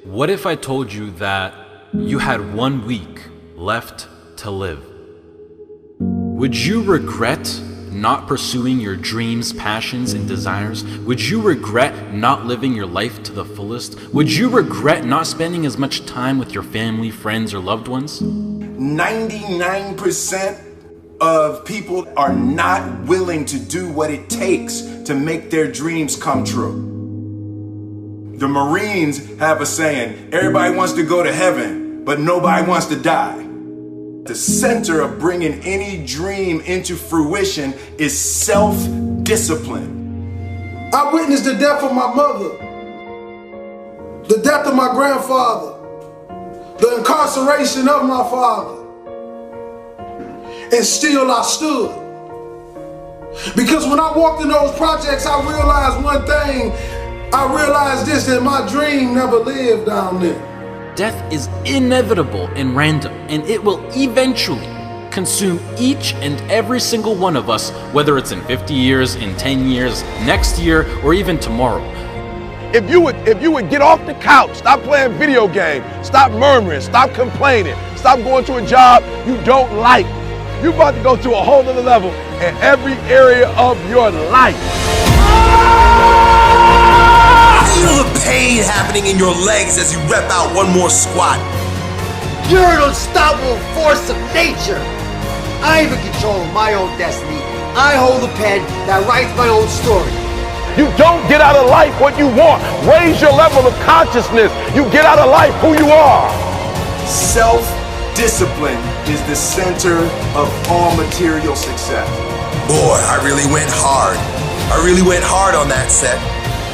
What if I told you that you had 1 week left to live? Would you regret not pursuing your dreams, passions, and desires? Would you regret not living your life to the fullest? Would you regret not spending as much time with your family, friends, or loved ones? 99% of people are not willing to do what it takes to make their dreams come true. The Marines have a saying, everybody wants to go to heaven, but nobody wants to die. The center of bringing any dream into fruition is self-discipline. I witnessed the death of my mother, the death of my grandfather, the incarceration of my father, and still I stood. Because when I walked in those projects, I realized one thing. I realized this, that my dream never lived down there. Death is inevitable and random, and it will eventually consume each and every single one of us, whether it's in 50 years, in 10 years, next year, or even tomorrow. If you would get off the couch, stop playing video games, stop murmuring, stop complaining, stop going to a job you don't like, you're about to go to a whole other level in every area of your life. Feel the pain happening in your legs as you rep out one more squat. You're an unstoppable force of nature. I am in control of my own destiny. I hold the pen that writes my own story. You don't get out of life what you want. Raise your level of consciousness. You get out of life who you are. Self-discipline is the center of all material success. Boy, I really went hard. I really went hard on that set.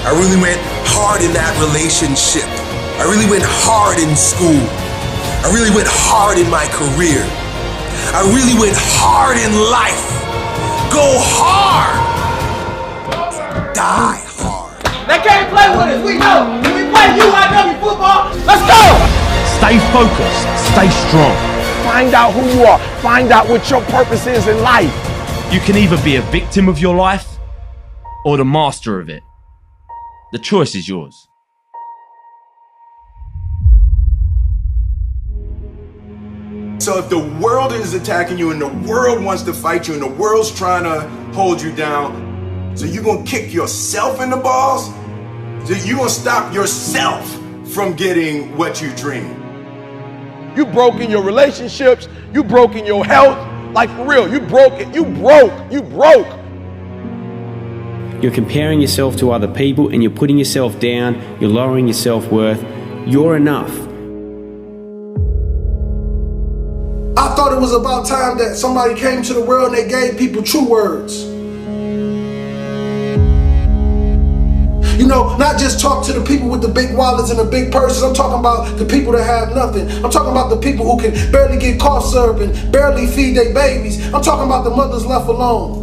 I really went hard in that relationship. I really went hard in school. I really went hard in my career. I really went hard in life. Go hard. Die hard. They can't play with us, we know. We play UIW football. Let's go. Stay focused. Stay strong. Find out who you are. Find out what your purpose is in life. You can either be a victim of your life or the master of it. The choice is yours. So if the world is attacking you and the world wants to fight you and the world's trying to hold you down, so you're going to kick yourself in the balls? So you're going to stop yourself from getting what you dream? You broke in your relationships. You broke in your health. Like for real, you broke it. You broke. You're comparing yourself to other people and you're putting yourself down, you're lowering your self-worth. You're enough. I thought it was about time that somebody came to the world and they gave people true words. You know, not just talk to the people with the big wallets and the big purses. I'm talking about the people that have nothing. I'm talking about the people who can barely get cough syrup and barely feed their babies. I'm talking about the mothers left alone.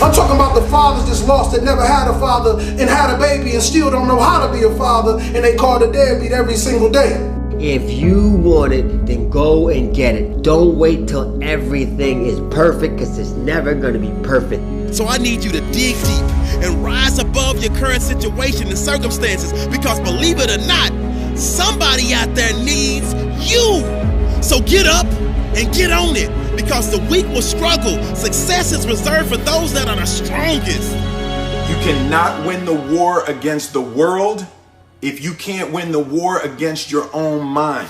I'm talking about the fathers that's lost that never had a father and had a baby and still don't know how to be a father, and they call the deadbeat every single day. If you want it, then go and get it. Don't wait till everything is perfect, because it's never going to be perfect. So I need you to dig deep and rise above your current situation and circumstances, because believe it or not, somebody out there needs you. So get up and get on it, because the weak will struggle. Success is reserved for those that are the strongest. You cannot win the war against the world if you can't win the war against your own mind.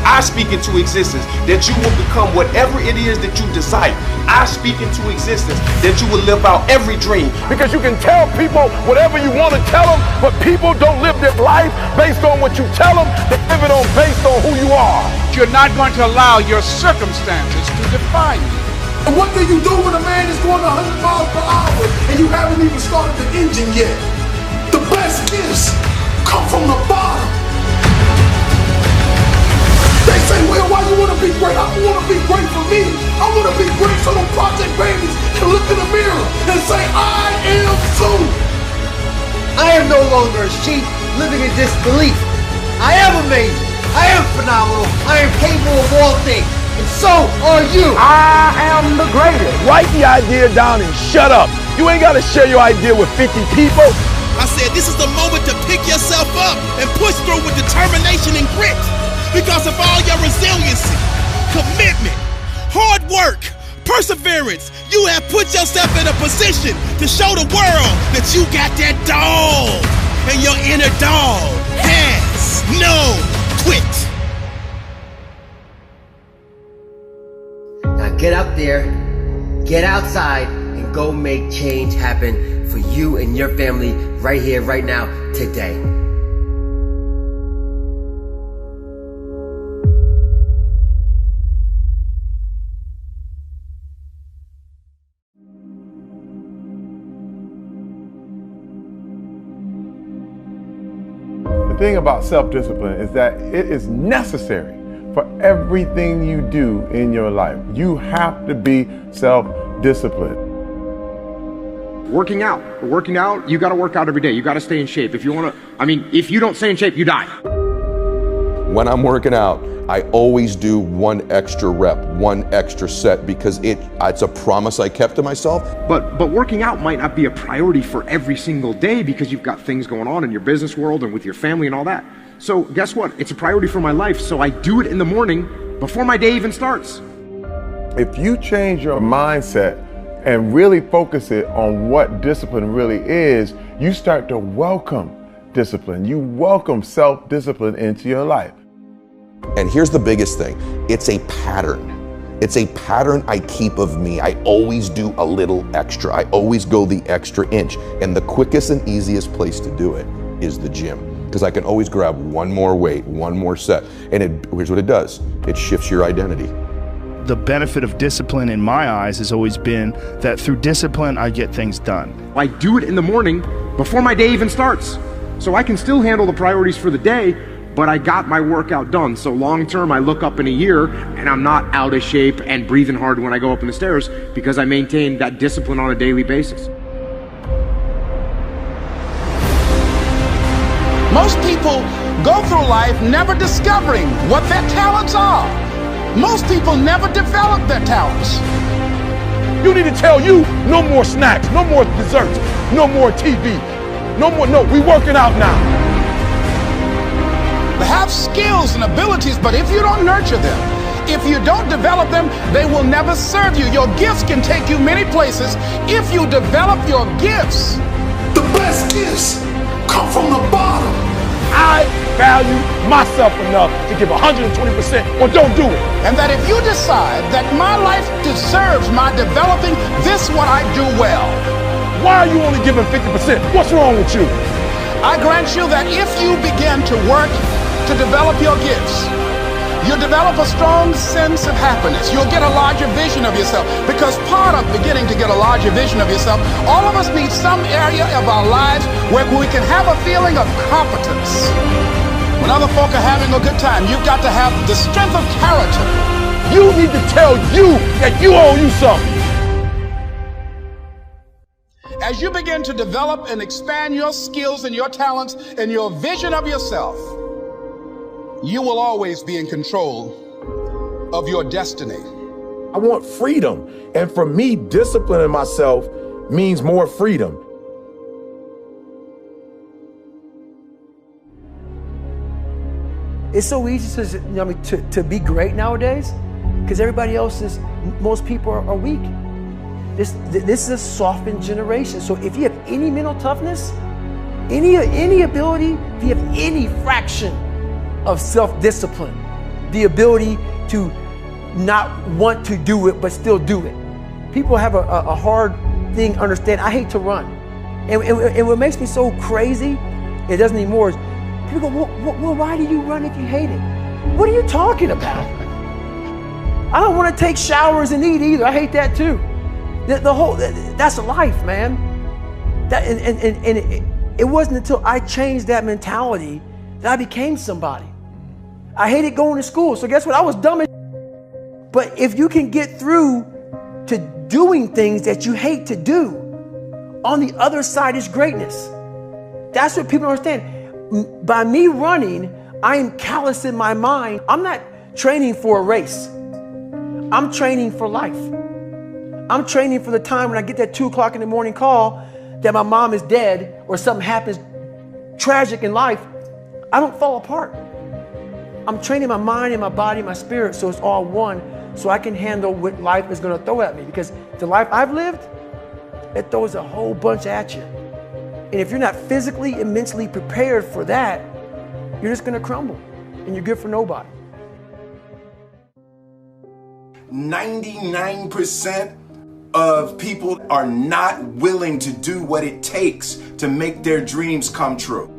I speak into existence that you will become whatever it is that you desire. I speak into existence that you will live out every dream. Because you can tell people whatever you want to tell them, but people don't live their life based on what you tell them. They live it based on who you are. You're not going to allow your circumstances to define you. And what do you do when a man is going 100 miles per hour and you haven't even started the engine yet? The best gifts come from the bottom. They say, well, why you want to be great? I want to be great for me. I want to be great so them project babies can look in the mirror and say, I am Sue. I am no longer a sheep living in disbelief. I am amazing. I am phenomenal. I am capable of all things. And so are you. I am the greatest. Write the idea down and shut up. You ain't gotta share your idea with 50 people. I said this is the moment to pick yourself up and push through with determination and grit. Because of all your resiliency, commitment, hard work, perseverance, you have put yourself in a position to show the world that you got that dog, and your inner dog has no quit. Now get up there, get outside, and go make change happen for you and your family right here, right now, today. The thing about self-discipline is that it is necessary for everything you do in your life. You have to be self-disciplined. Working out, you got to work out every day. You got to stay in shape. If you want to, if you don't stay in shape, you die. When I'm working out, I always do one extra rep, one extra set, because it's a promise I kept to myself. But working out might not be a priority for every single day because you've got things going on in your business world and with your family and all that. So guess what? It's a priority for my life, so I do it in the morning before my day even starts. If you change your mindset and really focus it on what discipline really is, you start to welcome discipline. You welcome self-discipline into your life. And here's the biggest thing. It's a pattern. It's a pattern I keep of me. I always do a little extra. I always go the extra inch. And the quickest and easiest place to do it is the gym, because I can always grab one more weight, one more set. And here's what it does. It shifts your identity. The benefit of discipline in my eyes has always been that through discipline, I get things done. I do it in the morning before my day even starts. So I can still handle the priorities for the day, but I got my workout done. So long term, I look up in a year and I'm not out of shape and breathing hard when I go up in the stairs because I maintain that discipline on a daily basis. Most people go through life never discovering what their talents are. Most people never develop their talents. You need to tell you, no more snacks, no more desserts, no more TV, we working out now. They have skills and abilities, but if you don't nurture them, if you don't develop them, they will never serve you. Your gifts can take you many places if you develop your gifts. The best gifts come from the bottom. I value myself enough to give 120% or don't do it. And that if you decide that my life deserves my developing this what I do well. Why are you only giving 50%? What's wrong with you? I grant you that if you begin to work to develop your gifts, you'll develop a strong sense of happiness. You'll get a larger vision of yourself, because part of beginning to get a larger vision of yourself, all of us need some area of our lives where we can have a feeling of competence. When other folk are having a good time, you've got to have the strength of character. You need to tell you that you owe you something. As you begin to develop and expand your skills and your talents and your vision of yourself, you will always be in control of your destiny. I want freedom. And for me, disciplining myself means more freedom. It's so easy to be great nowadays because everybody else is, most people are weak. This is a softened generation. So if you have any mental toughness, any ability, if you have any fraction of self-discipline, the ability to not want to do it but still do it. People have a hard thing understand. I hate to run. And what makes me so crazy, it doesn't anymore, is people go, well, why do you run if you hate it? What are you talking about? I don't want to take showers and eat either. I hate that too. That's life, man. It wasn't until I changed that mentality that I became somebody. I hated going to school, so guess what? I was dumb as shit. But if you can get through to doing things that you hate to do, on the other side is greatness. That's what people don't understand. By me running, I am callous in my mind. I'm not training for a race. I'm training for life. I'm training for the time when I get that 2 o'clock in the morning call that my mom is dead or something happens tragic in life. I don't fall apart. I'm training my mind and my body and my spirit so it's all one, so I can handle what life is going to throw at me. Because the life I've lived, it throws a whole bunch at you. And if you're not physically and mentally prepared for that, you're just going to crumble and you're good for nobody. 99% of people are not willing to do what it takes to make their dreams come true.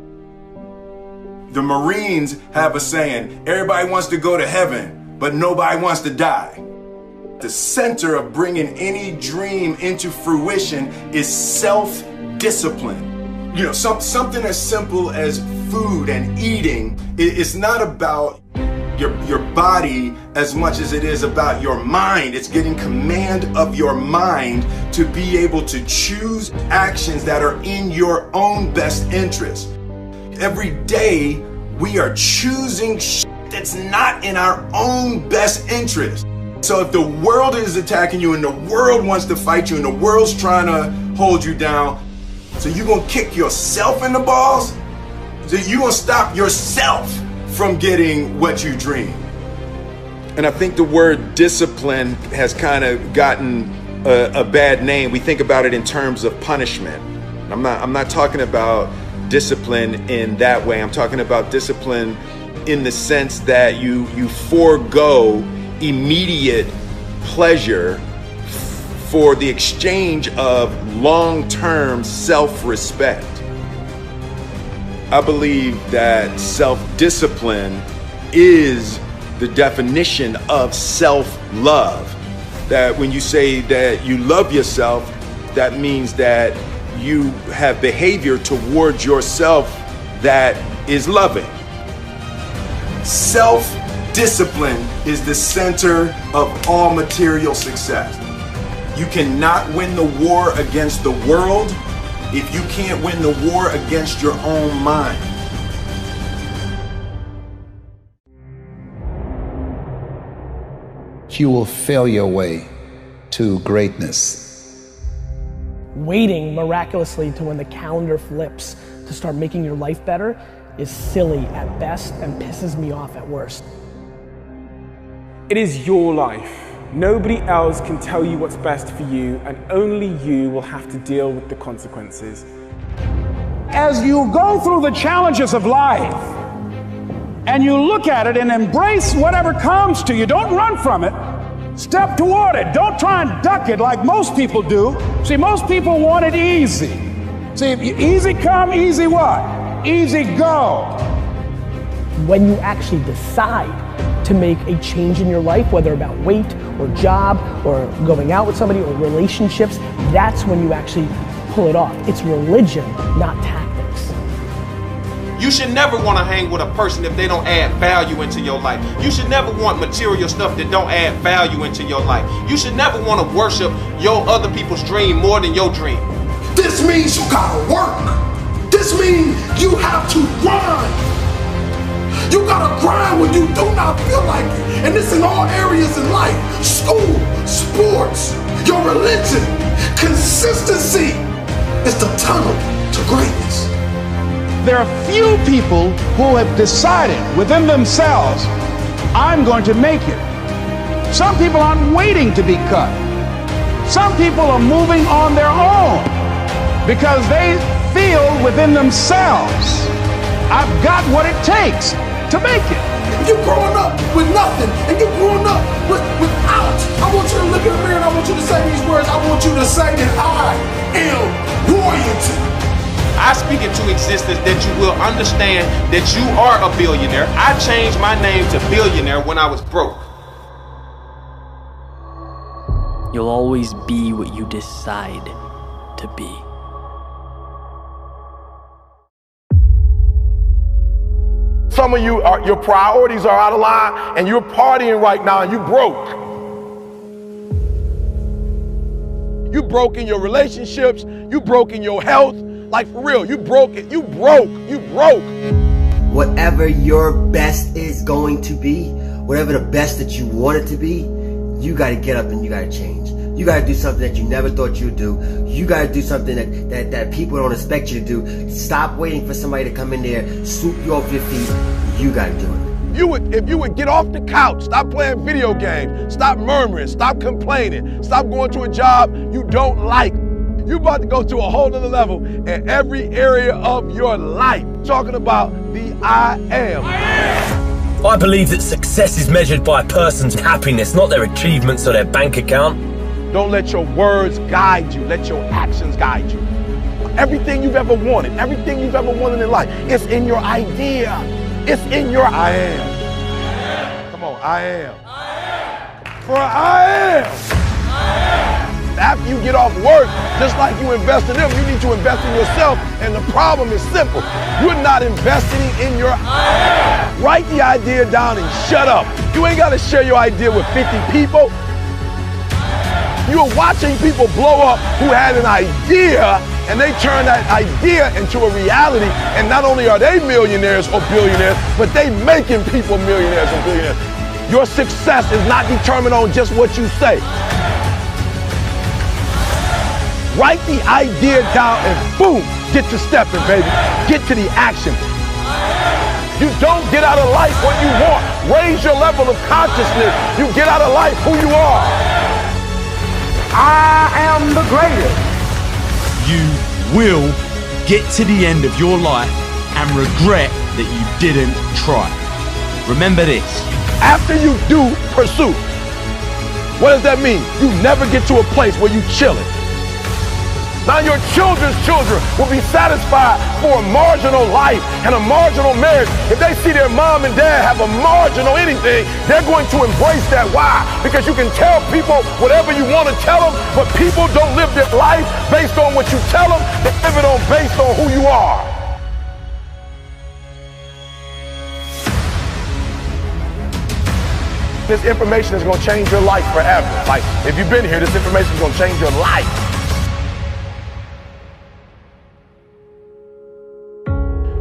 The Marines have a saying, everybody wants to go to heaven, but nobody wants to die. The center of bringing any dream into fruition is self-discipline. You know, something as simple as food and eating. It's not about your body as much as it is about your mind. It's getting command of your mind to be able to choose actions that are in your own best interest. Every day we are choosing that's not in our own best interest. So if the world is attacking you and the world wants to fight you and the world's trying to hold you down, so you're gonna kick yourself in the balls? So you're gonna stop yourself from getting what you dream. And I think the word discipline has kind of gotten a bad name. We think about it in terms of punishment. I'm not talking about discipline in that way. I'm talking about discipline in the sense that you forego immediate pleasure for the exchange of long-term self-respect. I believe that self-discipline is the definition of self-love. That when you say that you love yourself, that means that you have behavior towards yourself that is loving. Self-discipline is the center of all material success. You cannot win the war against the world if you can't win the war against your own mind. You will fail your way to greatness. Waiting miraculously to when the calendar flips to start making your life better is silly at best and pisses me off at worst. It is your life. Nobody else can tell you what's best for you, and only you will have to deal with the consequences. As you go through the challenges of life and you look at it and embrace whatever comes to you, don't run from it. Step toward it. Don't try and duck it like most people do. See, most people want it easy. See, easy come, easy what? Easy go. When you actually decide to make a change in your life, whether about weight or job or going out with somebody or relationships, that's when you actually pull it off. It's religion, not tactics. You should never want to hang with a person if they don't add value into your life. You should never want material stuff that don't add value into your life. You should never want to worship your other people's dream more than your dream. This means you gotta work. This means you have to grind. You gotta grind when you do not feel like it. And this in all areas in life. School, sports, your religion. Consistency is the tunnel to greatness. There are few people who have decided within themselves, I'm going to make it. Some people aren't waiting to be cut. Some people are moving on their own because they feel within themselves, I've got what it takes to make it. If you're growing up with nothing and you're growing up without, I want you to look in the mirror and I want you to say these words. I want you to say that I am royalty. I speak into existence that you will understand that you are a billionaire. I changed my name to billionaire when I was broke. You'll always be what you decide to be. Some of you, your priorities are out of line and you're partying right now and you broke. You broke in your relationships, you broke in your health. Like for real, you broke it, you broke. Whatever your best is going to be, whatever the best that you want it to be, you gotta get up and you gotta change. You gotta do something that you never thought you'd do. You gotta do something that people don't expect you to do. Stop waiting for somebody to come in there, swoop you off your feet. You gotta do it. If you would get off the couch, stop playing video games, stop murmuring, stop complaining, stop going to a job you don't like. You're about to go to a whole nother level in every area of your life. Talking about the I am. I believe that success is measured by a person's happiness, not their achievements or their bank account. Don't let your words guide you, let your actions guide you. Everything you've ever wanted, everything you've ever wanted in life, it's in your idea. It's in your I am. Come on, I am. For I am. After you get off work, just like you invest in them, you need to invest in yourself. And the problem is simple. You're not investing in your I am. Write the idea down and shut up. You ain't got to share your idea with 50 people. You're watching people blow up who had an idea and they turn that idea into a reality. And not only are they millionaires or billionaires, but they making people millionaires and billionaires. Your success is not determined on just what you say. Write the idea down and boom, get to stepping, baby. Get to the action. You don't get out of life what you want. Raise your level of consciousness. You get out of life who you are. I am the greatest. You will get to the end of your life and regret that you didn't try. Remember this. After you do pursue, what does that mean? You never get to a place where you chilling. Now your children's children will be satisfied for a marginal life and a marginal marriage. If they see their mom and dad have a marginal anything, they're going to embrace that. Why? Because you can tell people whatever you want to tell them, but people don't live their life based on what you tell them. They live it based on who you are. This information is going to change your life forever. Like, if you've been here, this information is going to change your life.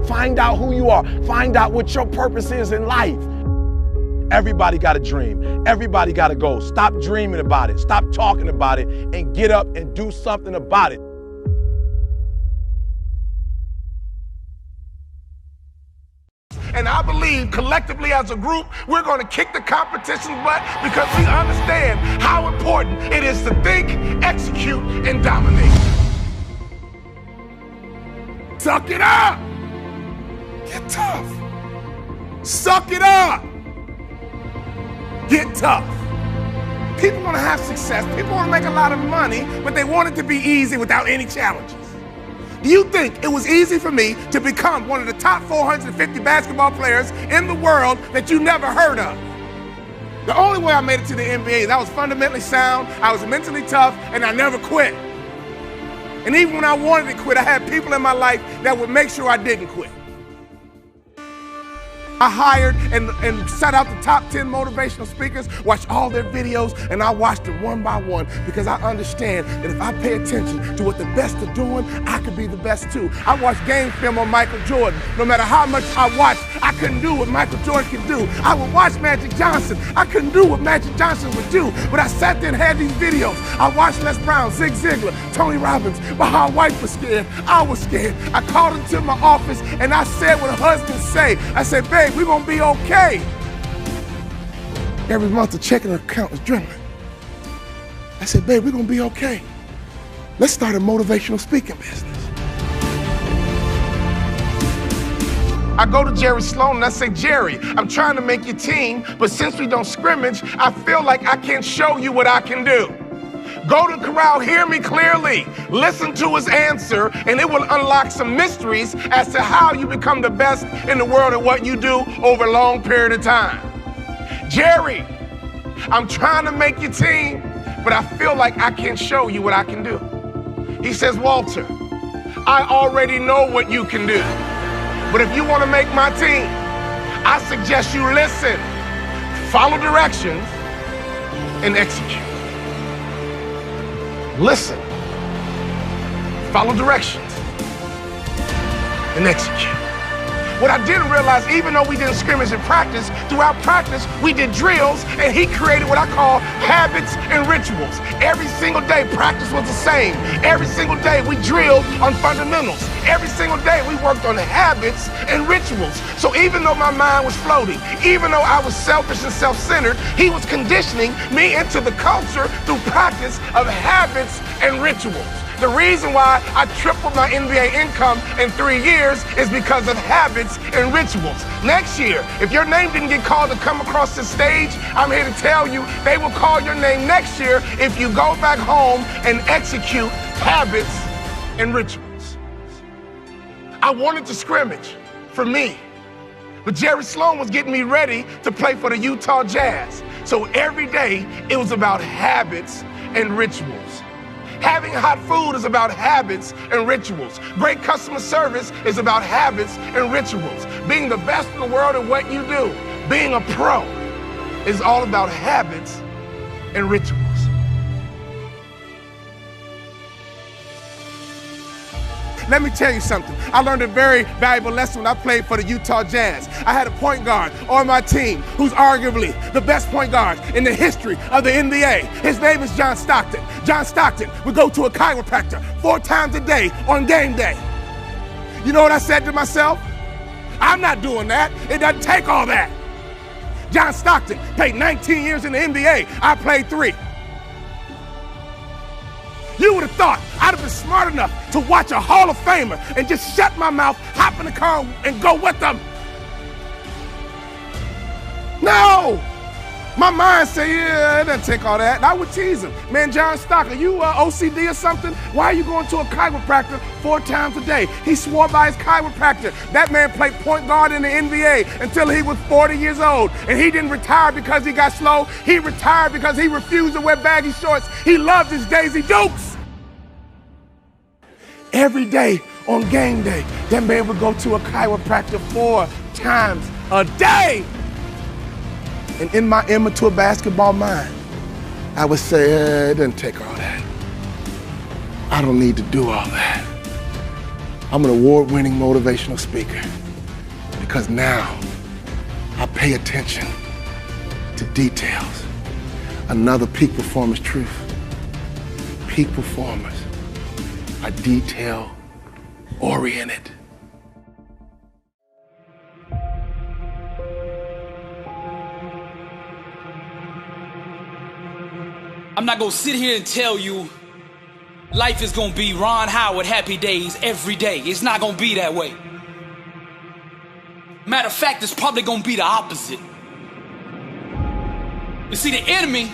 Find out who you are. Find out what your purpose is in life. Everybody got a dream. Everybody got a goal. Stop dreaming about it. Stop talking about it and get up and do something about it. And I believe collectively as a group, we're going to kick the competition's butt because we understand how important it is to think, execute, and dominate. Suck it up. Get tough. Suck it up. Get tough. People want to have success. People want to make a lot of money, but they want it to be easy without any challenges. Do you think it was easy for me to become one of the top 450 basketball players in the world that you never heard of? The only way I made it to the NBA is I was fundamentally sound, I was mentally tough, and I never quit. And even when I wanted to quit, I had people in my life that would make sure I didn't quit. I hired and set out the top 10 motivational speakers, watched all their videos, and I watched them one by one because I understand that if I pay attention to what the best are doing, I could be the best too. I watched game film on Michael Jordan. No matter how much I watched, I couldn't do what Michael Jordan could do. I would watch Magic Johnson. I couldn't do what Magic Johnson would do, but I sat there and had these videos. I watched Les Brown, Zig Ziglar, Tony Robbins. My whole wife was scared. I was scared. I called into my office and I said what husbands say. I said, babe, we're gonna be okay. Every month the checking account was dwindling. I said, babe, we're gonna be okay. Let's start a motivational speaking business. I go to Jerry Sloan and I say, Jerry, I'm trying to make your team, but since we don't scrimmage, I feel like I can't show you what I can do. Go to Corral, hear me clearly. Listen to his answer, and it will unlock some mysteries as to how you become the best in the world at what you do over a long period of time. Jerry, I'm trying to make your team, but I feel like I can't show you what I can do. He says, Walter, I already know what you can do, but if you want to make my team, I suggest you listen, follow directions, and execute. Listen, follow directions, and execute. What I didn't realize, even though we didn't scrimmage in practice, throughout practice, we did drills, and he created what I call habits and rituals. Every single day, practice was the same. Every single day, we drilled on fundamentals. Every single day, we worked on habits and rituals. So even though my mind was floating, even though I was selfish and self-centered, he was conditioning me into the culture through practice of habits and rituals. The reason why I tripled my NBA income in 3 years is because of habits and rituals. Next year, if your name didn't get called to come across this stage, I'm here to tell you they will call your name next year if you go back home and execute habits and rituals. I wanted to scrimmage for me, but Jerry Sloan was getting me ready to play for the Utah Jazz. So every day, it was about habits and rituals. Having hot food is about habits and rituals. Great customer service is about habits and rituals. Being the best in the world at what you do, being a pro, is all about habits and rituals. Let me tell you something. I learned a very valuable lesson when I played for the Utah Jazz. I had a point guard on my team who's arguably the best point guard in the history of the NBA. His name is John Stockton. John Stockton would go to a chiropractor 4 times a day on game day. You know what I said to myself? I'm not doing that. It doesn't take all that. John Stockton played 19 years in the NBA. I played 3. You would have thought I'd have been smart enough to watch a Hall of Famer and just shut my mouth, hop in the car, and go with them. No! My mind said, yeah, it doesn't take all that. And I would tease him. Man, John Stockton, you OCD or something? Why are you going to a chiropractor 4 times a day? He swore by his chiropractor. That man played point guard in the NBA until he was 40 years old. And he didn't retire because he got slow. He retired because he refused to wear baggy shorts. He loved his Daisy Dukes. Every day on game day, that man would go to a chiropractor 4 times a day. And in my immature basketball mind, I would say, it doesn't take all that. I don't need to do all that. I'm an award-winning motivational speaker because now I pay attention to details. Another peak performance truth. Peak performers are detail-oriented. I'm not gonna sit here and tell you life is gonna be Ron Howard happy days every day. It's not gonna be that way. Matter of fact, it's probably gonna be the opposite. You see, the enemy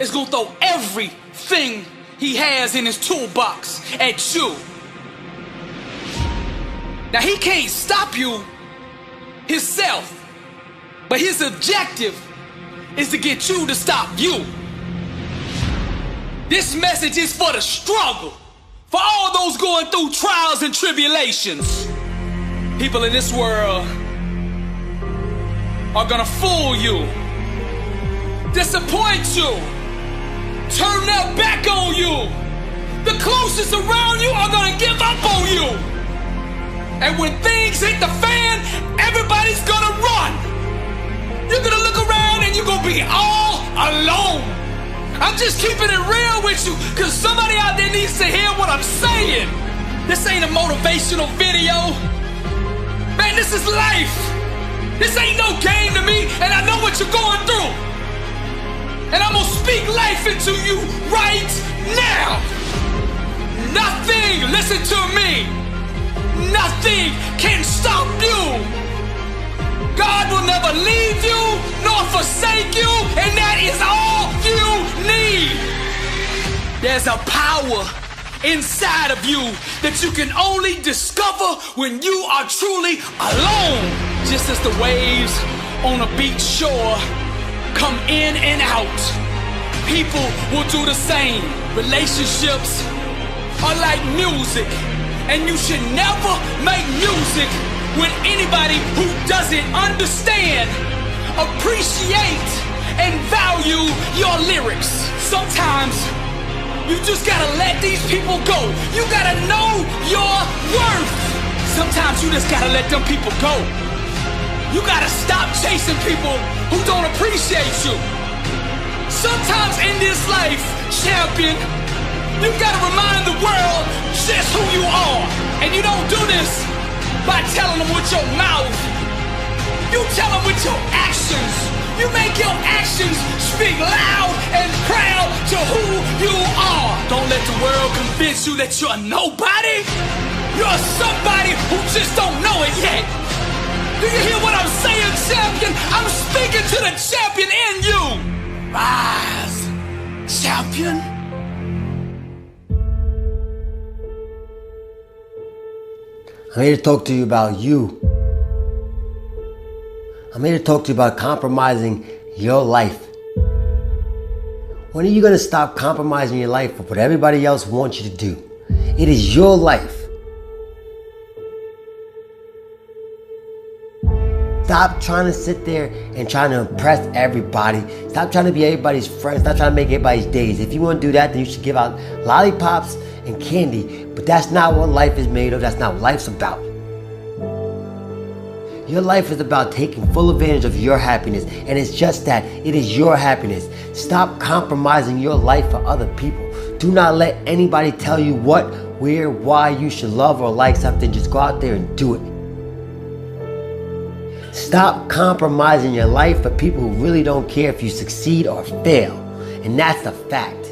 is gonna throw everything he has in his toolbox at you. Now, he can't stop you himself, but his objective is to get you to stop you. This message is for the struggle, for all those going through trials and tribulations. People in this world are gonna fool you, disappoint you, turn their back on you. The closest around you are gonna give up on you. And when things hit the fan, everybody's gonna run. You're gonna look around and you're gonna be all alone. I'm just keeping it real with you, because somebody out there needs to hear what I'm saying. This ain't a motivational video. Man, this is life. This ain't no game to me, and I know what you're going through. And I'm gonna speak life into you right now. Nothing, listen to me, nothing can stop you. God will never leave you nor forsake you, and that is all you need. There's a power inside of you that you can only discover when you are truly alone. Just as the waves on a beach shore come in and out, people will do the same. Relationships are like music, and you should never make music with anybody who doesn't understand, appreciate, and value your lyrics. Sometimes you just gotta let these people go. You gotta know your worth. Sometimes you just gotta let them people go. You gotta stop chasing people who don't appreciate you. Sometimes in this life, champion, you gotta remind the world just who you are. And you don't do this by telling them with your mouth. You tell them with your actions. You make your actions speak loud and proud to who you are. Don't let the world convince you that you're nobody. You're somebody who just don't know it yet. Do you hear what I'm saying, champion? I'm speaking to the champion in you. Rise, champion. I'm here to talk to you about you. I'm here to talk to you about compromising your life. When are you gonna stop compromising your life for what everybody else wants you to do? It is your life. Stop trying to sit there and trying to impress everybody. Stop trying to be everybody's friend. Stop trying to make everybody's days. If you want to do that, then you should give out lollipops and candy. But that's not what life is made of. That's not what life's about. Your life is about taking full advantage of your happiness. And it's just that. It is your happiness. Stop compromising your life for other people. Do not let anybody tell you what, where, why you should love or like something. Just go out there and do it. Stop compromising your life for people who really don't care if you succeed or fail. And that's the fact.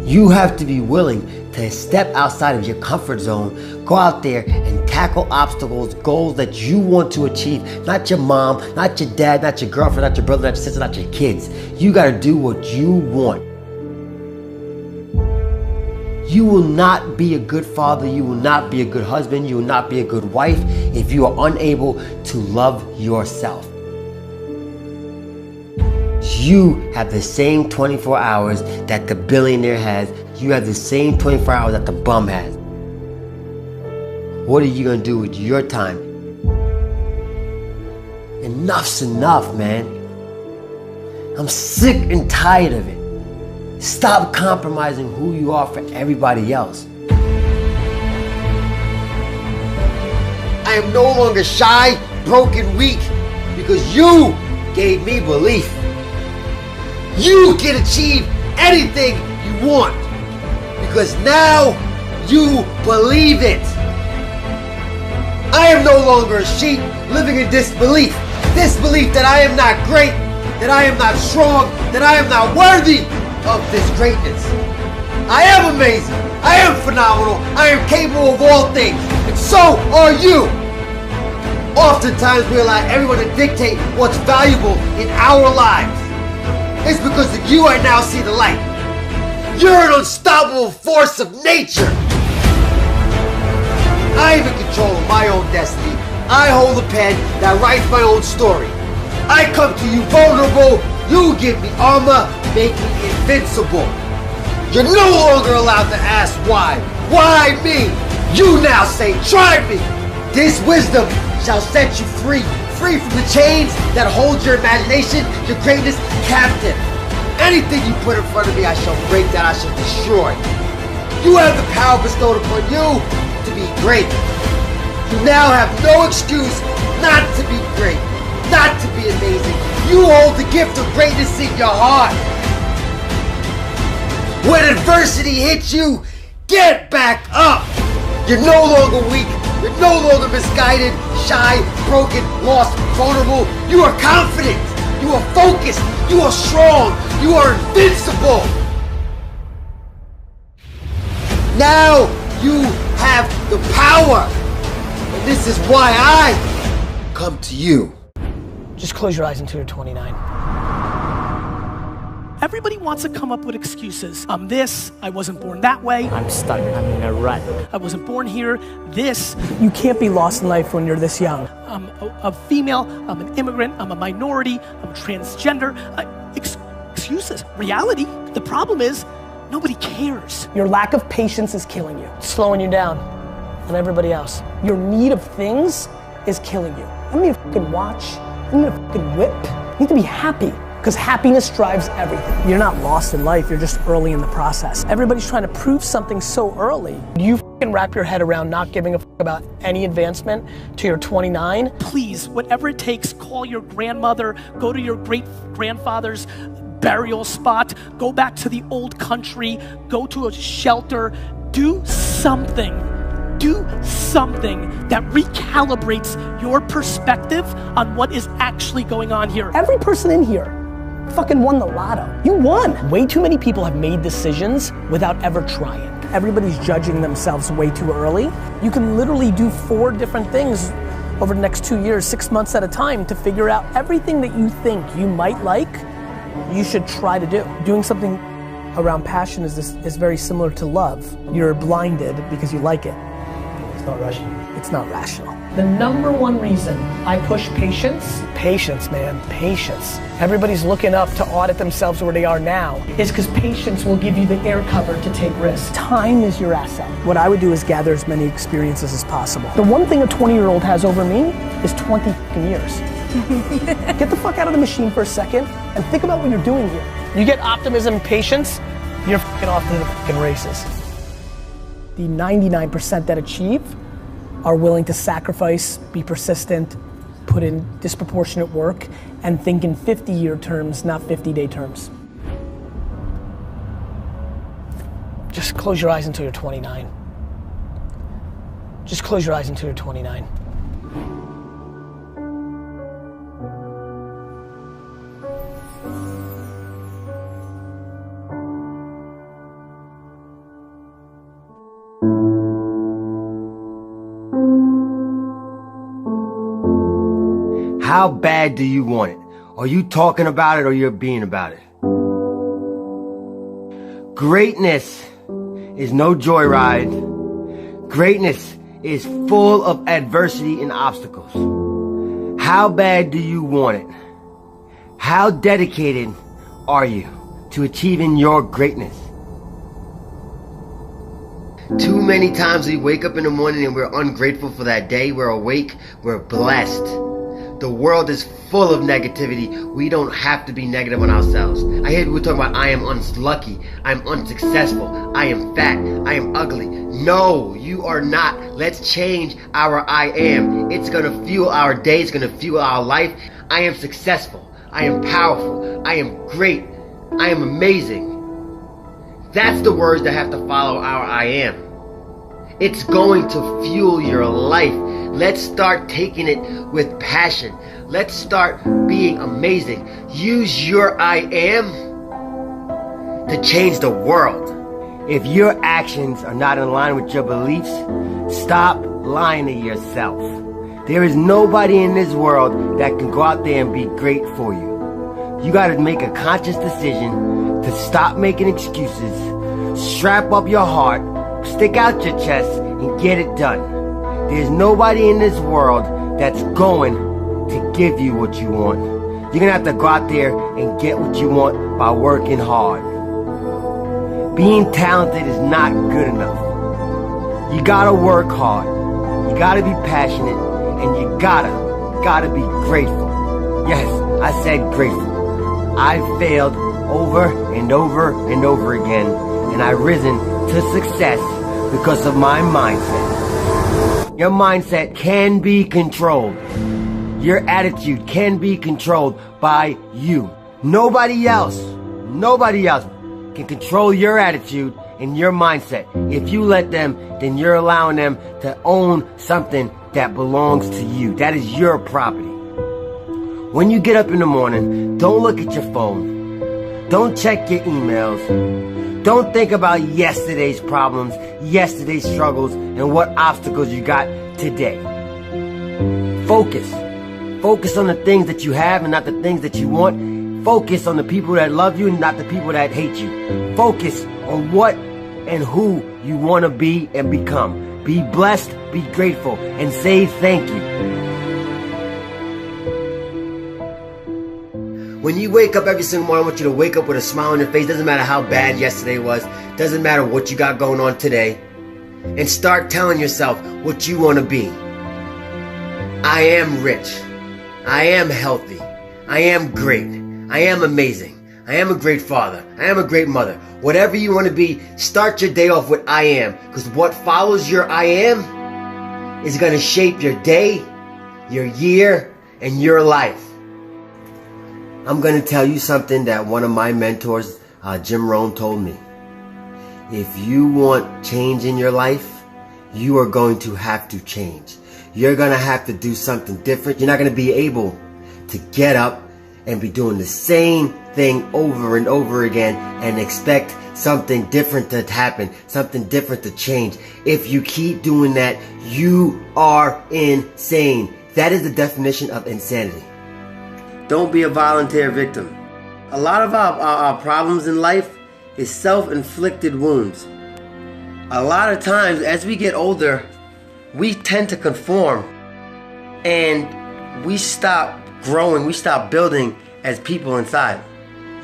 You have to be willing to step outside of your comfort zone, go out there and tackle obstacles, goals that you want to achieve. Not your mom, not your dad, not your girlfriend, not your brother, not your sister, not your kids. You gotta do what you want. You will not be a good father, you will not be a good husband, you will not be a good wife if you are unable to love yourself. You have the same 24 hours that the billionaire has. You have the same 24 hours that the bum has. What are you gonna do with your time? Enough's enough, man. I'm sick and tired of it. Stop compromising who you are for everybody else. I am no longer shy, broken, weak, because you gave me belief. You can achieve anything you want, because now you believe it. I am no longer a sheep living in disbelief. Disbelief that I am not great, that I am not strong, that I am not worthy of this greatness. I am amazing. I am phenomenal. I am capable of all things. And so are you. Oftentimes we allow everyone to dictate what's valuable in our lives. It's because of you I now see the light. You're an unstoppable force of nature. I am in control of my own destiny. I hold the pen that writes my own story. I come to you vulnerable. You give me armor, make me invincible. You're no longer allowed to ask why. Why me? You now say, try me. This wisdom shall set you free. Free from the chains that hold your imagination, your greatness captive. Anything you put in front of me, I shall break, that I shall destroy. You have the power bestowed upon you to be great. You now have no excuse not to be great, not to be amazing. You hold the gift of greatness in your heart. When adversity hits you, get back up. You're no longer weak. You're no longer misguided, shy, broken, lost, vulnerable. You are confident. You are focused. You are strong. You are invincible. Now you have the power. And this is why I come to you. Just close your eyes until you're 29. Everybody wants to come up with excuses. I'm this, I wasn't born that way. I'm stuck, I'm in a rut. I wasn't born here, this. You can't be lost in life when you're this young. I'm a female, I'm an immigrant, I'm a minority, I'm transgender. Excuses. Reality, the problem is, nobody cares. Your lack of patience is killing you. It's slowing you down and everybody else. Your need of things is killing you. I don't need a fucking watch. I don't need a fucking whip. You need to be happy. Because happiness drives everything. You're not lost in life, you're just early in the process. Everybody's trying to prove something so early. You can wrap your head around not giving a fuck about any advancement to your 29. Please, whatever it takes, call your grandmother, go to your great-grandfather's burial spot, go back to the old country, go to a shelter, do something that recalibrates your perspective on what is actually going on here. Every person in here fucking won the lotto. You won. Way too many people have made decisions without ever trying. Everybody's judging themselves way too early. You can literally do 4 different things over the next 2 years, 6 months at a time to figure out everything that you think you might like, you should try to do. Doing something around passion is very similar to love. You're blinded because you like it. It's not rational. It's not rational. The number one reason I push patience, man, patience. Everybody's looking up to audit themselves where they are now, is because patience will give you the air cover to take risks. Time is your asset. What I would do is gather as many experiences as possible. The one thing a 20-year-old has over me is 20 years. Get the fuck out of the machine for a second and think about what you're doing here. You get optimism and patience, you're fucking off to the fucking races. The 99% that achieve are willing to sacrifice, be persistent, put in disproportionate work, and think in 50-year terms, not 50-day terms. Just close your eyes until you're 29. Just close your eyes until you're 29. How bad do you want it? Are you talking about it or you're being about it? Greatness is no joyride. Greatness is full of adversity and obstacles. How bad do you want it? How dedicated are you to achieving your greatness? Too many times we wake up in the morning and we're ungrateful for that day. We're awake, we're blessed. The world is full of negativity. We don't have to be negative on ourselves. I hear people talking about, I am unlucky, I'm unsuccessful, I am fat, I am ugly. No, you are not. Let's change our I am. It's gonna fuel our day, it's gonna fuel our life. I am successful, I am powerful, I am great, I am amazing. That's the words that have to follow our I am. It's going to fuel your life. Let's start taking it with passion. Let's start being amazing. Use your I am to change the world. If your actions are not in line with your beliefs, stop lying to yourself. There is nobody in this world that can go out there and be great for you. You gotta make a conscious decision to stop making excuses, strap up your heart, stick out your chest, and get it done. There's nobody in this world that's going to give you what you want. You're gonna have to go out there and get what you want by working hard. Being talented is not good enough. You gotta work hard. You gotta be passionate, and you gotta be grateful. Yes, I said grateful. I've failed over and over and over again, and I've risen to success because of my mindset. Your mindset can be controlled. Your attitude can be controlled by you. Nobody else can control your attitude and your mindset. If you let them, then you're allowing them to own something that belongs to you. That is your property. When you get up in the morning, don't look at your phone. Don't check your emails. Don't think about yesterday's problems, yesterday's struggles, and what obstacles you got today. Focus. Focus on the things that you have and not the things that you want. Focus on the people that love you and not the people that hate you. Focus on what and who you want to be and become. Be blessed, be grateful, and say thank you. When you wake up every single morning, I want you to wake up with a smile on your face. Doesn't matter how bad yesterday was. Doesn't matter what you got going on today. And start telling yourself what you want to be. I am rich. I am healthy. I am great. I am amazing. I am a great father. I am a great mother. Whatever you want to be, start your day off with I am. Because what follows your I am is going to shape your day, your year, and your life. I'm going to tell you something that one of my mentors, Jim Rohn, told me. If you want change in your life, you are going to have to change. You're going to have to do something different. You're not going to be able to get up and be doing the same thing over and over again and expect something different to happen, something different to change. If you keep doing that, you are insane. That is the definition of insanity. Don't be a volunteer victim. A lot of our problems in life is self-inflicted wounds. A lot of times as we get older, we tend to conform and we stop growing, we stop building as people inside.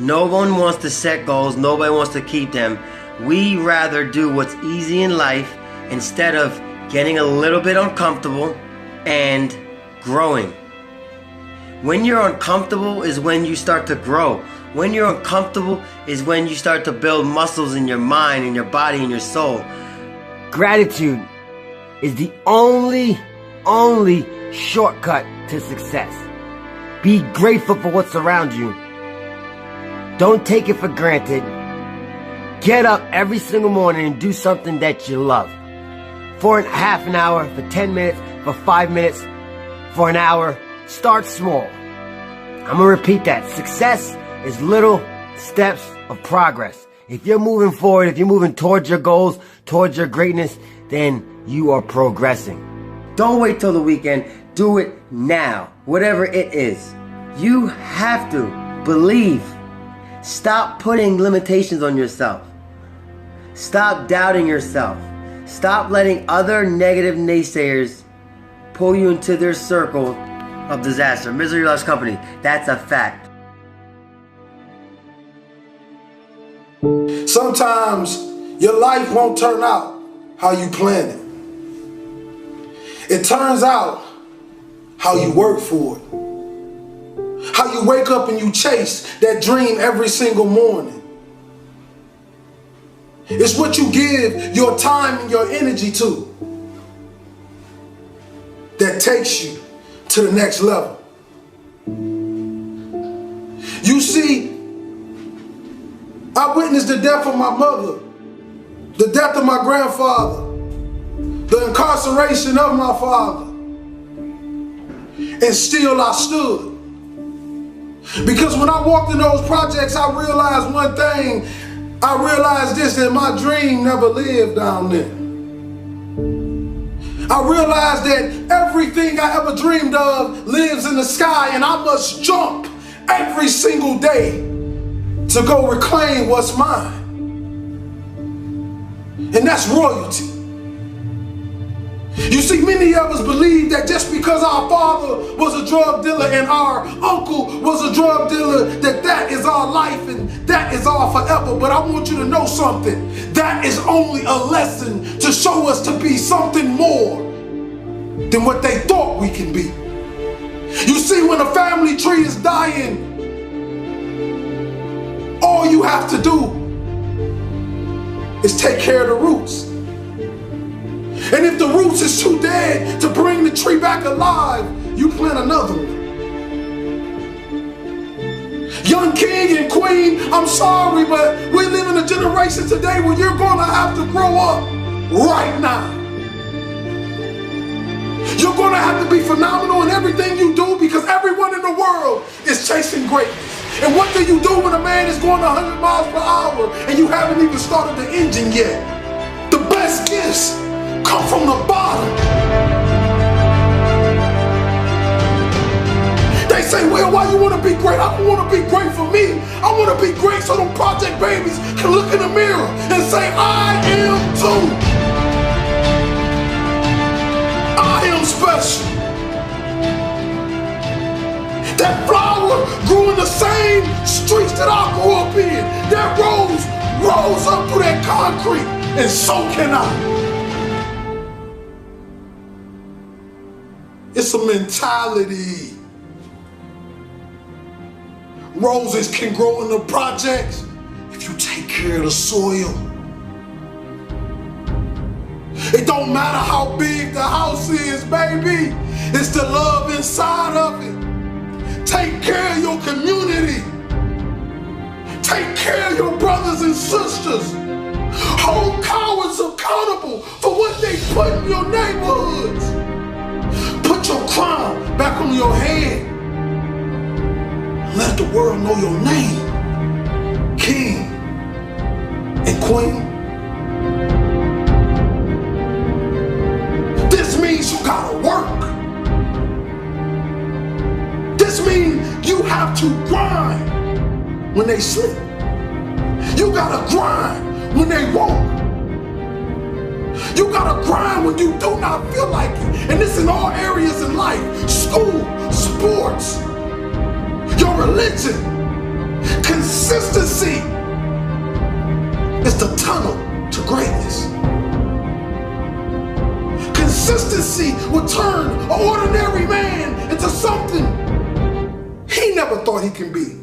No one wants to set goals, nobody wants to keep them. We rather do what's easy in life instead of getting a little bit uncomfortable and growing. When you're uncomfortable is when you start to grow. When you're uncomfortable is when you start to build muscles in your mind, in your body, in your soul. Gratitude is the only shortcut to success. Be grateful for what's around you. Don't take it for granted. Get up every single morning and do something that you love. For half an hour, for 10 minutes, for 5 minutes, for an hour. Start small. I'm gonna repeat that. Success is little steps of progress. If you're moving forward, if you're moving towards your goals, towards your greatness, then you are progressing. Don't wait till the weekend. Do it now. Whatever it is. You have to believe. Stop putting limitations on yourself. Stop doubting yourself. Stop letting other negative naysayers pull you into their circle of disaster. Misery loves company. That's a fact. Sometimes your life won't turn out how you planned it. It turns out how you work for it. How you wake up and you chase that dream every single morning. It's what you give your time and your energy to that takes you to the next level. You see, I witnessed the death of my mother, the death of my grandfather, the incarceration of my father, and still I stood. Because when I walked in those projects, I realized one thing. I realized this, that my dream never lived down there. I realized that everything I ever dreamed of lives in the sky, and I must jump every single day to go reclaim what's mine. And that's royalty. You see, many of us believe that just because our father was a drug dealer and our uncle was a drug dealer, that is our life and that is our forever. But I want you to know something. That is only a lesson to show us to be something more than what they thought we can be. You see, when a family tree is dying, all you have to do is take care of the roots. And if the roots is too dead to bring the tree back alive, you plant another one. Young king and queen, I'm sorry, but we live in a generation today where you're going to have to grow up right now. You're going to have to be phenomenal in everything you do because everyone in the world is chasing greatness. And what do you do when a man is going 100 miles per hour and you haven't even started the engine yet? The best gifts come from the bottom. They say, well, why you want to be great? I don't want to be great for me. I want to be great so them project babies can look in the mirror and say, I am too. I am special. That flower grew in the same streets that I grew up in. That rose rose up through that concrete, and so can I. It's a mentality. roses can grow in the projects if you take care of the soil. It don't matter how big the house is, baby. It's the love inside of it. Take care of your community. Take care of your brothers and sisters. Hold cowards accountable for what they put in your neighborhoods. Put your crown back on your head. Let the world know your name. King and queen. This means you gotta work. This means you have to grind when they sleep. You gotta grind when they won't. You gotta grind when you do not feel like it. And this in all areas in life. School, sports, your religion. Consistency is the tunnel to greatness. Consistency will turn an ordinary man into something he never thought he can be.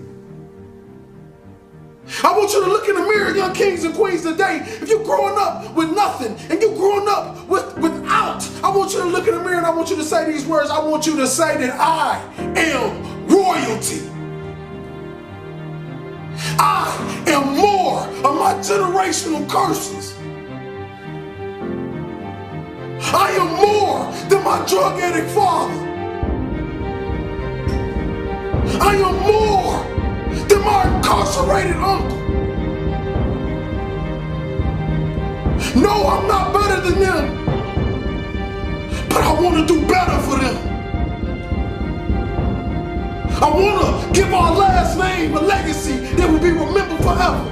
I want you to look in the mirror, young kings and queens, today. If you're growing up with nothing and you're growing up without, I want you to look in the mirror and I want you to say these words. I want you to say that I am royalty. I am more of my generational curses. I am more than my drug addict father. I am more than my incarcerated uncle. No, I'm not better than them, but I want to do better for them. I want to give our last name a legacy that will be remembered forever.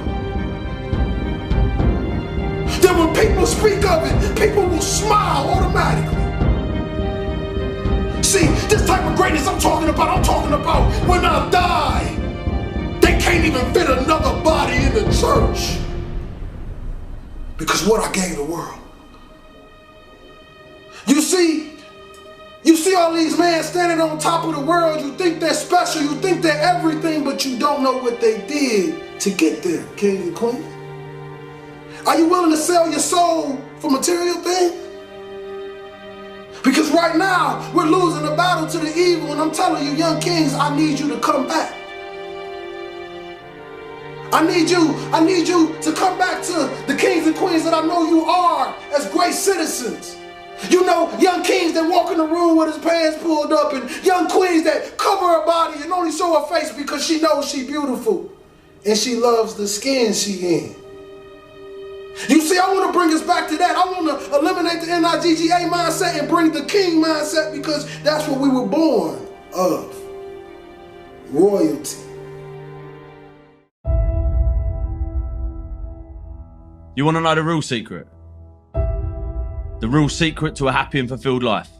That when people speak of it, people will smile automatically. See, this type of greatness I'm talking about when I die, they can't even fit another body in the church. Because what I gave the world. You see all these men standing on top of the world. You think they're special, you think they're everything, but you don't know what they did to get there, kings and queens. Are you willing to sell your soul for material things? Because right now, we're losing the battle to the evil, and I'm telling you, young kings, I need you to come back. I need you to come back to the kings and queens that I know you are as great citizens. You know, young kings that walk in the room with his pants pulled up, and young queens that cover her body and only show her face because she knows she's beautiful and she loves the skin she in. You see, I want to bring us back to that. I want to eliminate the NIGGA mindset and bring the king mindset, because that's what we were born of. Royalty. You want to know the real secret? The real secret to a happy and fulfilled life?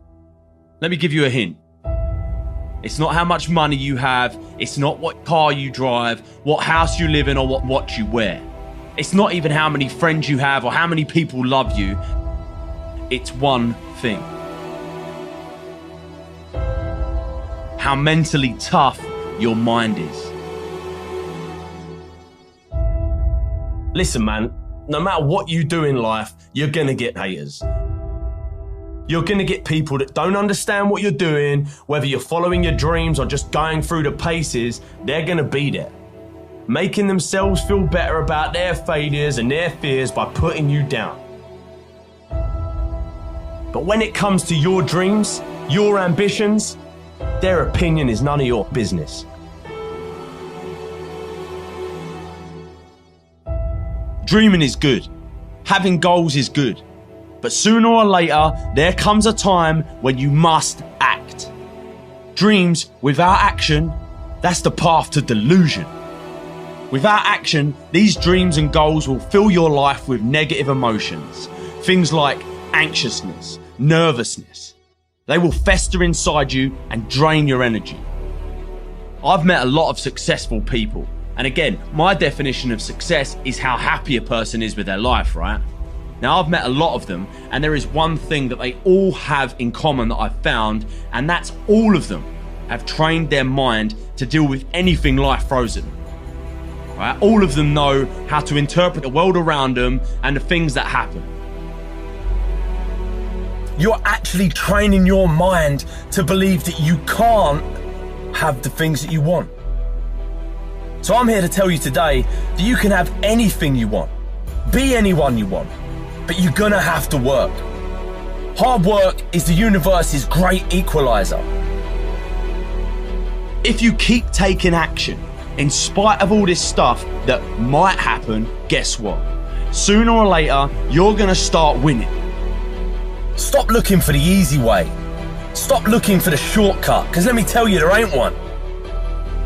Let me give you a hint. It's not how much money you have. It's not what car you drive, what house you live in, or what watch you wear. It's not even how many friends you have or how many people love you. It's one thing. How mentally tough your mind is. Listen, man, no matter what you do in life, you're gonna get haters. You're gonna get people that don't understand what you're doing, whether you're following your dreams or just going through the paces. They're gonna be there, making themselves feel better about their failures and their fears by putting you down. But when it comes to your dreams, your ambitions, their opinion is none of your business. Dreaming is good. Having goals is good. But sooner or later, there comes a time when you must act. Dreams without action, that's the path to delusion. Without action, these dreams and goals will fill your life with negative emotions. Things like anxiousness, nervousness. They will fester inside you and drain your energy. I've met a lot of successful people. And again, my definition of success is how happy a person is with their life, right? Now, I've met a lot of them, and there is one thing that they all have in common that I've found, and that's all of them have trained their mind to deal with anything life throws at them. Right? All of them know how to interpret the world around them and the things that happen. You're actually training your mind to believe that you can't have the things that you want. So I'm here to tell you today that you can have anything you want, be anyone you want, but you're gonna have to work. Hard work is the universe's great equalizer. If you keep taking action, in spite of all this stuff that might happen, guess what? Sooner or later, you're gonna start winning. Stop looking for the easy way. Stop looking for the shortcut, because let me tell you, there ain't one.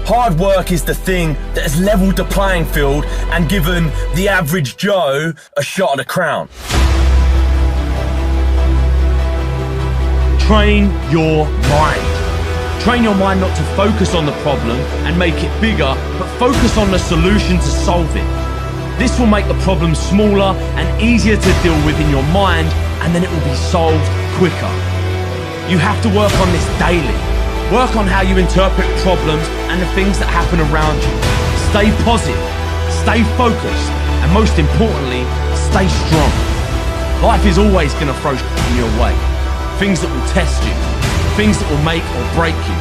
Hard work is the thing that has leveled the playing field and given the average Joe a shot at the crown. Train your mind. Train your mind not to focus on the problem and make it bigger, but focus on the solution to solve it. This will make the problem smaller and easier to deal with in your mind, and then it will be solved quicker. You have to work on this daily. Work on how you interpret problems and the things that happen around you. Stay positive, stay focused, and most importantly, stay strong. Life is always going to throw in your way. Things that will test you, things that will make or break you.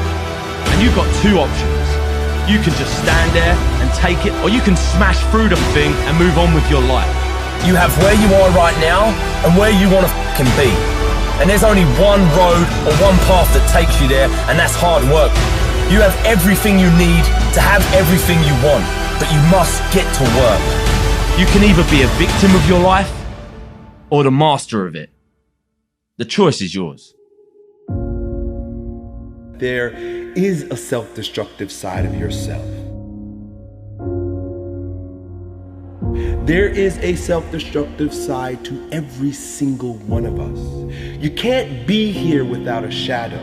And you've got two options. You can just stand there and take it, or you can smash through the thing and move on with your life. You have where you are right now and where you want to fucking be. And there's only one road or one path that takes you there, and that's hard work. You have everything you need to have everything you want, but you must get to work. You can either be a victim of your life or the master of it. The choice is yours. There is a self-destructive side of yourself. There is a self-destructive side to every single one of us. You can't be here without a shadow.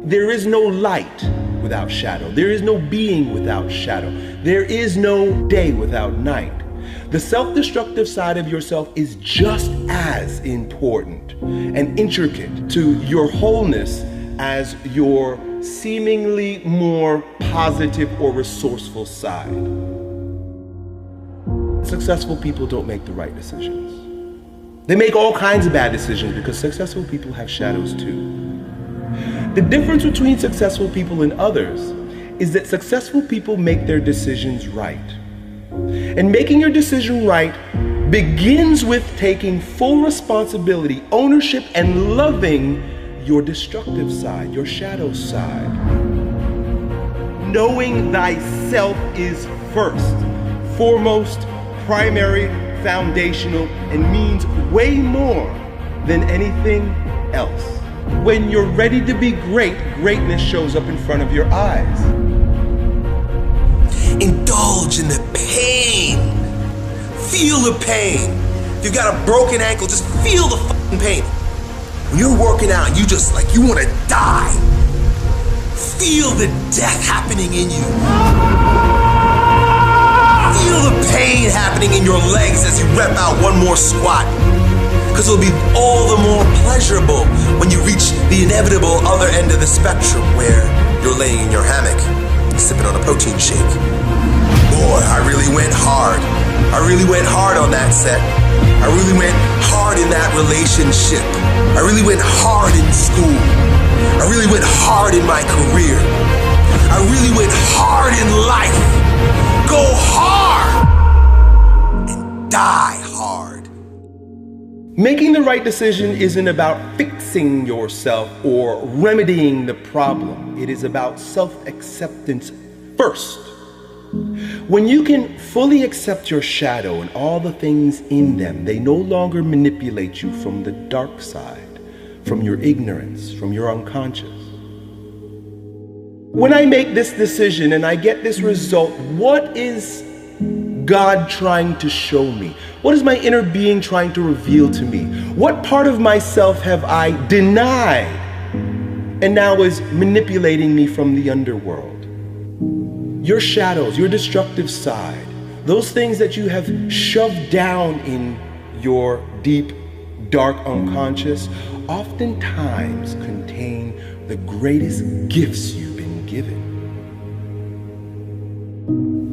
There is no light without shadow. There is no being without shadow. There is no day without night. The self-destructive side of yourself is just as important and intricate to your wholeness as your seemingly more positive or resourceful side. Successful people don't make the right decisions. They make all kinds of bad decisions because successful people have shadows too. The difference between successful people and others is that successful people make their decisions right. And making your decision right begins with taking full responsibility, ownership, and loving your destructive side, your shadow side. Knowing thyself is first, foremost, primary, foundational, and means way more than anything else. When you're ready to be great, greatness shows up in front of your eyes. Indulge in the pain. Feel the pain. If you've got a broken ankle, just feel the fucking pain. When you're working out, you just like, you want to die. Feel the death happening in you. Feel the pain happening in your legs as you rep out one more squat. Because it'll be all the more pleasurable when you reach the inevitable other end of the spectrum where you're laying in your hammock, sipping on a protein shake. Boy, I really went hard. I really went hard on that set. I really went hard in that relationship. I really went hard in school. I really went hard in my career. I really went hard in life. Go hard and die hard. Making the right decision isn't about fixing yourself or remedying the problem. It is about self-acceptance first. When you can fully accept your shadow and all the things in them, they no longer manipulate you from the dark side, from your ignorance, from your unconscious. When I make this decision and I get this result, what is God trying to show me? What is my inner being trying to reveal to me? What part of myself have I denied and now is manipulating me from the underworld? Your shadows, your destructive side, those things that you have shoved down in your deep dark unconscious oftentimes contain the greatest gifts you've been given.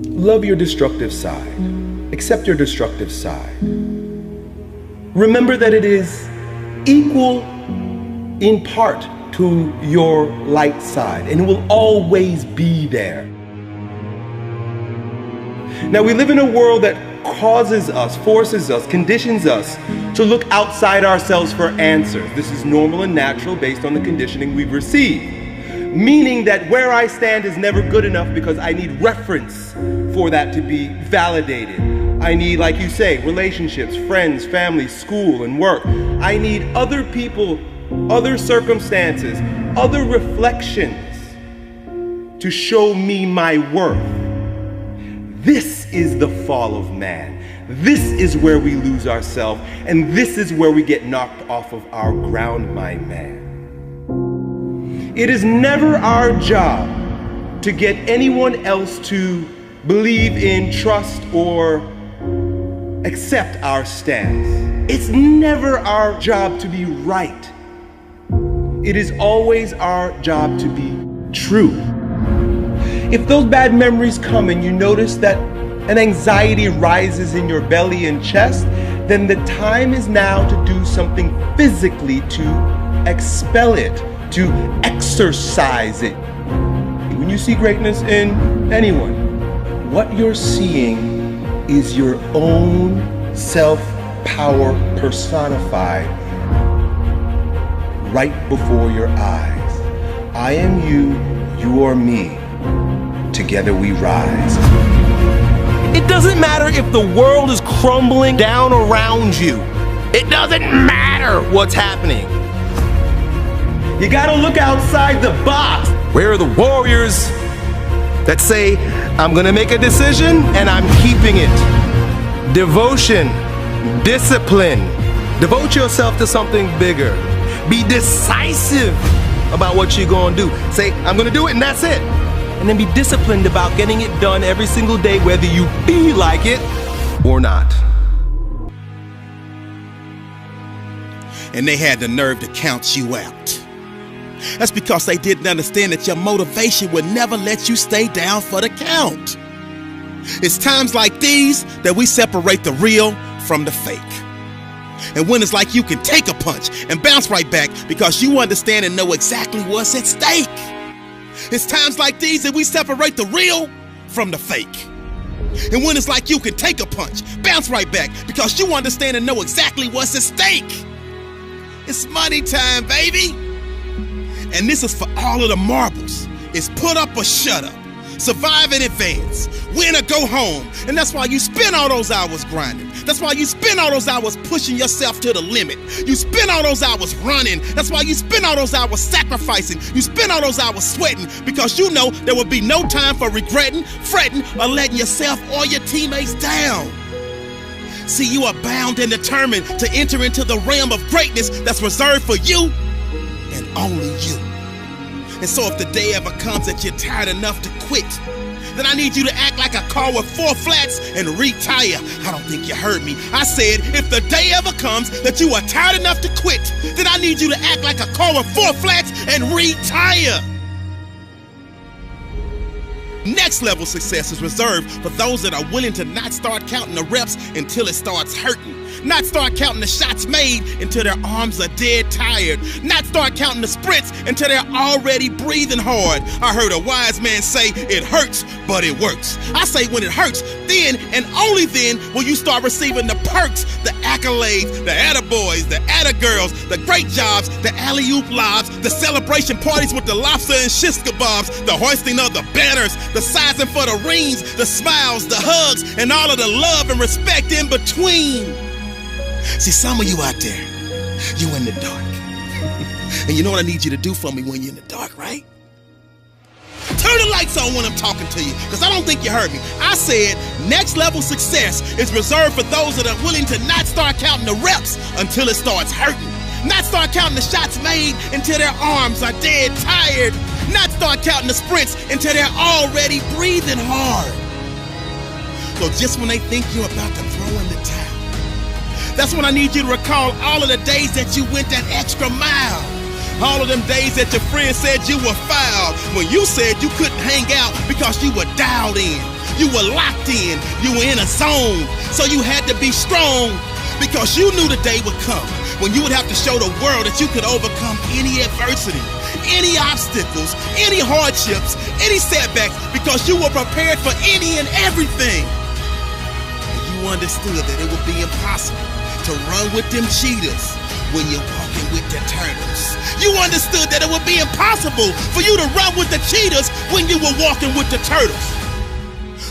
Love your destructive side. Accept your destructive side. Remember that it is equal in part to your light side, and it will always be there. Now, we live in a world that causes us, forces us, conditions us to look outside ourselves for answers. This is normal and natural based on the conditioning we've received. Meaning that where I stand is never good enough because I need reference for that to be validated. I need, like you say, relationships, friends, family, school, and work. I need other people, other circumstances, other reflections to show me my worth. This is the fall of man. This is where we lose ourselves, and this is where we get knocked off of our ground, my man. It is never our job to get anyone else to believe in, trust, or accept our stance. It's never our job to be right. It is always our job to be true. If those bad memories come and you notice that an anxiety rises in your belly and chest, then the time is now to do something physically to expel it, to exercise it. When you see greatness in anyone, what you're seeing is your own self-power personified right before your eyes. I am you, you are me. Together we rise. It doesn't matter if the world is crumbling down around you. It doesn't matter what's happening. You gotta look outside the box. Where are the warriors that say, I'm gonna make a decision and I'm keeping it? Devotion, discipline. Devote yourself to something bigger. Be decisive about what you're gonna do. Say, I'm gonna do it and that's it. And then be disciplined about getting it done every single day, whether you feel like it or not. And they had the nerve to count you out. That's because they didn't understand that your motivation would never let you stay down for the count. It's times like these that we separate the real from the fake. And when it's like you can take a punch and bounce right back because you understand and know exactly what's at stake. It's times like these that we separate the real from the fake. And when it's like you can take a punch, bounce right back because you understand and know exactly what's at stake. It's money time, baby. And this is for all of the marbles. It's put up or shut up. Survive and advance. Win or go home. And that's why you spend all those hours grinding. That's why you spend all those hours pushing yourself to the limit. You spend all those hours running. That's why you spend all those hours sacrificing. You spend all those hours sweating because you know there will be no time for regretting, fretting, or letting yourself or your teammates down. See, you are bound and determined to enter into the realm of greatness that's reserved for you and only you. And so if the day ever comes that you're tired enough to quit, then I need you to act like a car with 4 flats and retire. I don't think you heard me. I said, if the day ever comes that you are tired enough to quit, then I need you to act like a car with 4 flats and retire. Next level success is reserved for those that are willing to not start counting the reps until it starts hurting. Not start counting the shots made until their arms are dead tired. Not start counting the sprints until they're already breathing hard. I heard a wise man say, it hurts, but it works. I say when it hurts, then and only then will you start receiving the perks, the accolades, the attaboys, the attagirls, the great jobs, the alley-oop lobs, the celebration parties with the lobster and shish kebabs, the hoisting of the banners, the sizing for the rings, the smiles, the hugs, and all of the love and respect in between. See, some of you out there, you in the dark. And you know what I need you to do for me when you're in the dark, right? Turn the lights on when I'm talking to you, because I don't think you heard me. I said next level success is reserved for those that are willing to not start counting the reps until it starts hurting. Not start counting the shots made until their arms are dead tired. Not start counting the sprints until they're already breathing hard. So just when they think you're about to throw in the towel, That's when I need you to recall all of the days that you went that extra mile. All of them days that your friends said you were foul, when you said you couldn't hang out because you were dialed in, you were locked in, you were in a zone. So you had to be strong because you knew the day would come when you would have to show the world that you could overcome any adversity, any obstacles, any hardships, any setbacks, because you were prepared for any and everything. And you understood that it would be impossible to run with them cheetahs when you're walking with the turtles. You understood that it would be impossible for you to run with the cheetahs when you were walking with the turtles.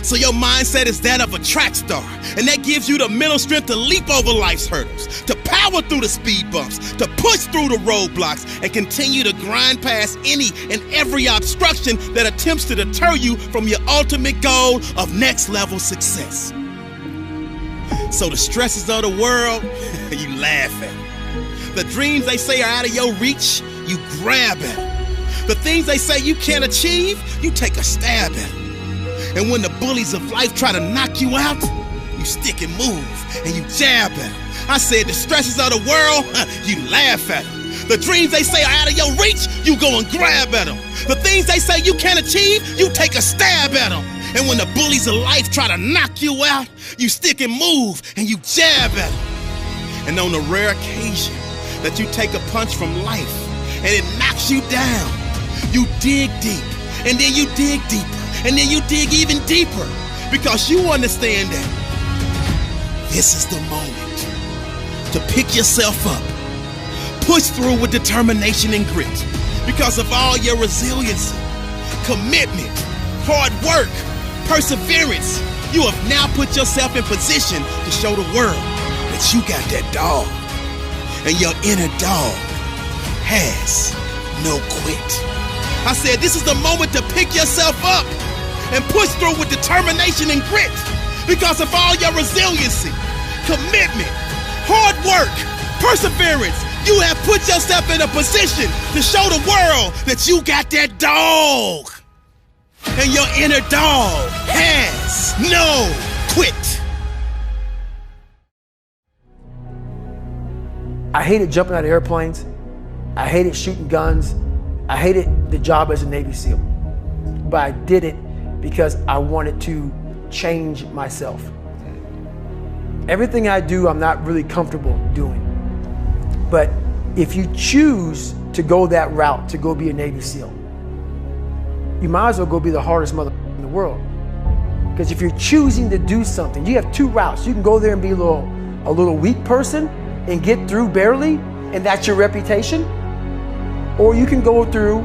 So your mindset is that of a track star, and that gives you the mental strength to leap over life's hurdles, to power through the speed bumps, to push through the roadblocks, and continue to grind past any and every obstruction that attempts to deter you from your ultimate goal of next level success. So the stresses of the world, you laugh at them. The dreams they say are out of your reach, you grab at them. The things they say you can't achieve, you take a stab at them. And when the bullies of life try to knock you out, you stick and move and you jab at them. I said the stresses of the world, you laugh at them. The dreams they say are out of your reach, you go and grab at them. The things they say you can't achieve, you take a stab at them. And when the bullies of life try to knock you out, you stick and move and you jab at them. And on the rare occasion that you take a punch from life and it knocks you down, you dig deep, and then you dig deeper, and then you dig even deeper, because you understand that this is the moment to pick yourself up, push through with determination and grit, because of all your resiliency, commitment, hard work, perseverance. You have now put yourself in position to show the world that you got that dog, and your inner dog has no quit. I said this is the moment to pick yourself up and push through with determination and grit, because of all your resiliency, commitment, hard work, perseverance. You have put yourself in a position to show the world that you got that dog, and your inner dog has no quit. I hated jumping out of airplanes. I hated shooting guns. I hated the job as a Navy SEAL. But I did it because I wanted to change myself. Everything I do, I'm not really comfortable doing. But if you choose to go that route, to go be a Navy SEAL, you might as well go be the hardest mother in the world. Because if you're choosing to do something, you have two routes. You can go there and be a little weak person and get through barely, and that's your reputation. Or you can go through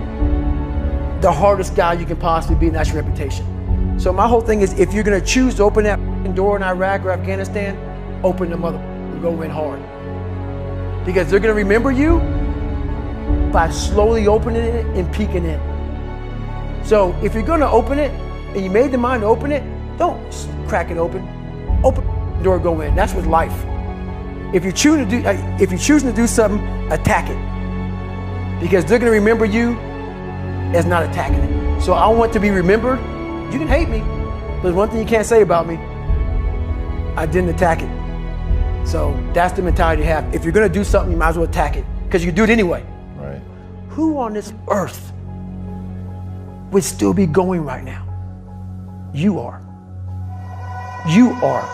the hardest guy you can possibly be, and that's your reputation. So my whole thing is, if you're gonna choose to open that door in Iraq or Afghanistan, open the mother and go in hard. Because they're gonna remember you by slowly opening it and peeking in. So if you're gonna open it, and you made the mind to open it, don't crack it open. Open the door, go in. That's with life. If you're choosing to do something, attack it. Because they're gonna remember you as not attacking it. So I want to be remembered. You can hate me, but there's one thing you can't say about me. I didn't attack it. So that's the mentality to have. If you're gonna do something, you might as well attack it, because you can do it anyway. Right. Who on this earth would still be going right now? You are. You are.